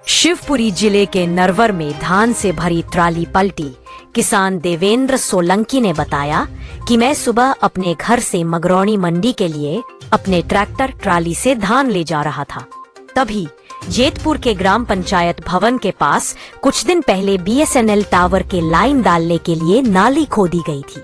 शिवपुरी जिले के नरवर में धान से भरी ट्राली पलटी। किसान देवेंद्र सोलंकी ने बताया कि मैं सुबह अपने घर से मगरौनी मंडी के लिए अपने ट्रैक्टर ट्राली से धान ले जा रहा था। तभी जेतपुर के ग्राम पंचायत भवन के पास कुछ दिन पहले BSNL टावर के लाइन डालने के लिए नाली खोदी गई थी।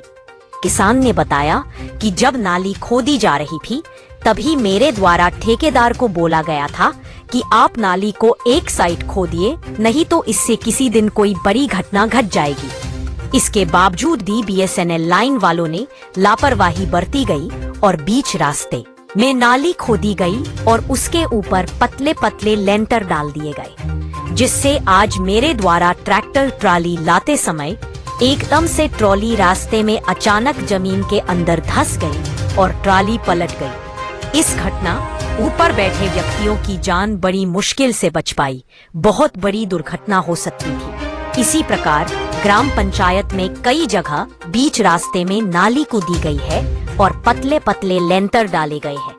किसान ने बताया कि जब नाली खोदी जा रही थी तभी मेरे द्वारा ठेकेदार को बोला गया था कि आप नाली को एक साइड खोदिए, नहीं तो इससे किसी दिन कोई बड़ी घटना घट जाएगी। इसके बावजूद भी BSNL लाइन वालों ने लापरवाही बरती गई और बीच रास्ते में नाली खोदी गई और उसके ऊपर पतले पतले लेंटर डाल दिए गए, जिससे आज मेरे द्वारा ट्रैक्टर ट्राली लाते समय एकदम से ट्रॉली रास्ते में अचानक जमीन के अंदर धंस गई और ट्राली पलट गई। इस घटना ऊपर बैठे व्यक्तियों की जान बड़ी मुश्किल से बच पाई। बहुत बड़ी दुर्घटना हो सकती थी। इसी प्रकार ग्राम पंचायत में कई जगह बीच रास्ते में नाली कूदी गई है और पतले पतले लेंटर डाले गए हैं।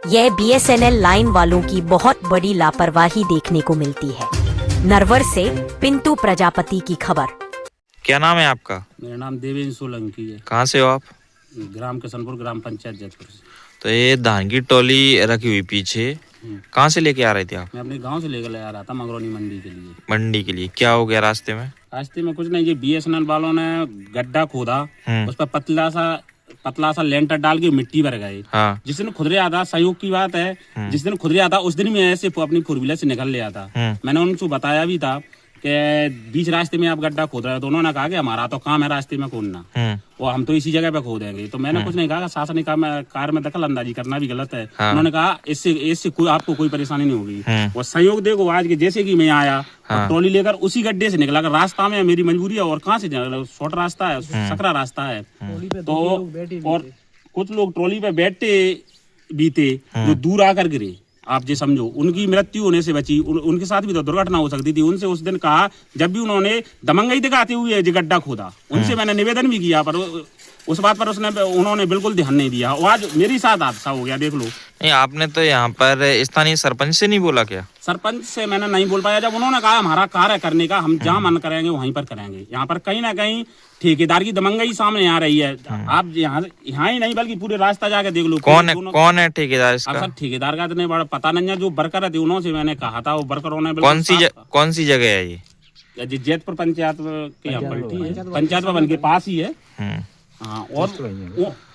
यह BSNL लाइन वालों की बहुत बड़ी लापरवाही देखने को मिलती है। नरवर से पिंटू प्रजापति की खबर। क्या नाम है आपका? मेरा नाम देवेंद्र सोलंकी है। कहाँ से हो आप? ग्राम किशनपुर, ग्राम पंचायत जयपुर से। तो ये धान की टोली रखी हुई पीछे, कहाँ से लेके आ रहे थे आप? मैं अपने गांव से लेकर आ रहा था मगरौनी मंडी के लिए। मंडी के लिए क्या हो गया रास्ते में? रास्ते में कुछ नहीं, ये BSNL वालों ने गड्ढा खोदा, उस पर पतला सा लेंटर डाल के मिट्टी भर गए। हाँ। जिस दिन खुद रहा था, संयोग की बात है, जिस दिन खुद रहा था उस दिन में ऐसे अपनी 4 व्हीलर से निकल लिया था। मैंने उनको बताया भी था कि बीच रास्ते में आप गड्ढा खोद रहे हो, तो उन्होंने कहा कि हमारा तो काम है रास्ते में खोदना और हम तो इसी जगह पे खोदेंगे। तो मैंने कुछ नहीं कहा, शासनिक कार्य में दखल अंदाजी करना भी गलत है। उन्होंने कहा इससे कोई आपको कोई परेशानी नहीं होगी। और संयोग देखो आज के जैसे कि मैं आया और ट्रॉली लेकर उसी गड्ढे से निकला, रास्ता में मेरी मजबूरी है और कहाँ से शॉर्ट रास्ता है, सकरा रास्ता है। तो और कुछ लोग ट्रॉली पे बैठे भी थे जो दूर आकर गिरे, आप जो समझो उनकी मृत्यु होने से बची। उनके साथ भी तो दुर्घटना हो सकती थी। उनसे उस दिन कहा, जब भी उन्होंने दमंगई दिखाते हुए गड्ढा खोदा, उनसे मैंने निवेदन भी किया, पर उस बात पर उन्होंने बिल्कुल ध्यान नहीं दिया। और आज मेरे साथ हादसा हो गया, देख लो। नहीं, आपने तो यहाँ पर स्थानीय सरपंच से नहीं बोला क्या? सरपंच से मैंने नहीं बोल पाया। जब उन्होंने कहा हमारा कार्य करने का, हम जहाँ मन करेंगे वहीं पर करेंगे। यहाँ पर कहीं ना कहीं ठेकेदार की दमंगई सामने आ रही है। आप यहाँ ही नहीं बल्कि पूरे रास्ता जाके देख लो। कौन है ठेकेदार इसका? सर ठेकेदार का इतने बड़ा पता नहीं है। जो वर्कर थे उन्होंने मैंने कहा था, वो वर्करों ने कौन सी जगह है ये? जैतपुर पंचायत के यहाँ पलटी है, पंचायत भवन के पास ही है। हाँ, और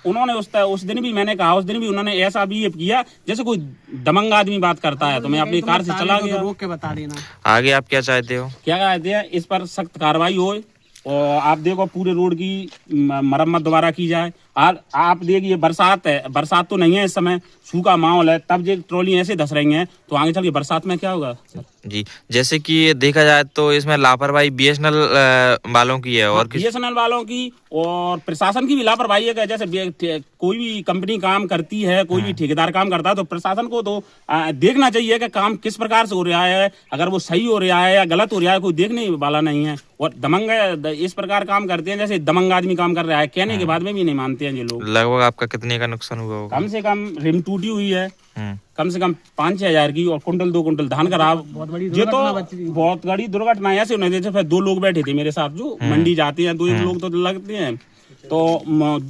उन्होंने उस दिन भी मैंने कहा, उस दिन भी उन्होंने ऐसा भी किया जैसे कोई दमंग आदमी बात करता है। तो मैं अपनी कार से चला गया। रोक के बता देना। आगे आप क्या चाहते हो? क्या चाहते हैं, इस पर सख्त कार्रवाई हो और आप देखो पूरे रोड की मरम्मत दोबारा की जाए। आप देखिए बरसात है, बरसात तो नहीं है इस समय, सूखा माहौल है, तब ये ट्रॉली ऐसे धस रही हैं, तो आगे चल के बरसात में क्या होगा जी? जैसे कि देखा जाए तो इसमें लापरवाही BSNL वालों की है और BSNL वालों की और प्रशासन की भी लापरवाही है। जैसे कोई भी कंपनी काम करती है, कोई भी ठेकेदार काम करता है, तो प्रशासन को तो देखना चाहिए कि काम किस प्रकार से हो रहा है, अगर वो सही हो रहा है या गलत हो रहा है, कोई देखने वाला नहीं है। और दमंग इस प्रकार काम करते हैं जैसे दमंग आदमी काम कर रहा है, कहने के बाद में भी नहीं मानते हैं ये लोग। लगभग आपका कितने का नुकसान हुआ होगा? कम से कम रिम टूटी हुई है, कम से कम 5-6 हजार की, और कुंटल 2 कुंटल धान खराब। ये तो बहुत बड़ी दुर्घटना ऐसे होने जैसे फिर 2 लोग बैठे थे मेरे साथ जो मंडी जाते हैं, 2 लोग तो लगते हैं, तो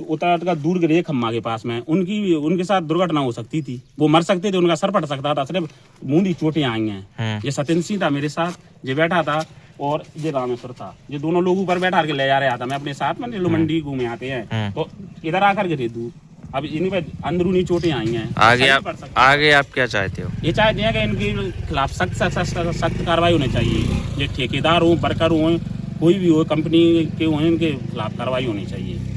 उतर का दूर गिरे खम्मा के पास में, उनके साथ दुर्घटना हो सकती थी। वो मर सकते थे, उनका सर फट सकता था, सिर्फ मुंडी चोटें आई हैं। ये सत्येंद्र सिंह था मेरे साथ, ये बैठा था, और ये रामेश्वर था। ये दोनों लोग ऊपर बैठा के ले जा रहा था, मैं अपने साथ में। जो मंडी घूमे आते हैं तो इधर आकर गिरे दूर। अब इन्हीं पे अंदरूनी चोटें आई हैं। आगे आप क्या चाहते हो? ये चाहते हैं कि इनके खिलाफ सख्त कार्रवाई होनी चाहिए। ये ठेकेदार हो, वर्कर हो, कोई भी हो, कंपनी के हो, इनके खिलाफ कार्रवाई होनी चाहिए।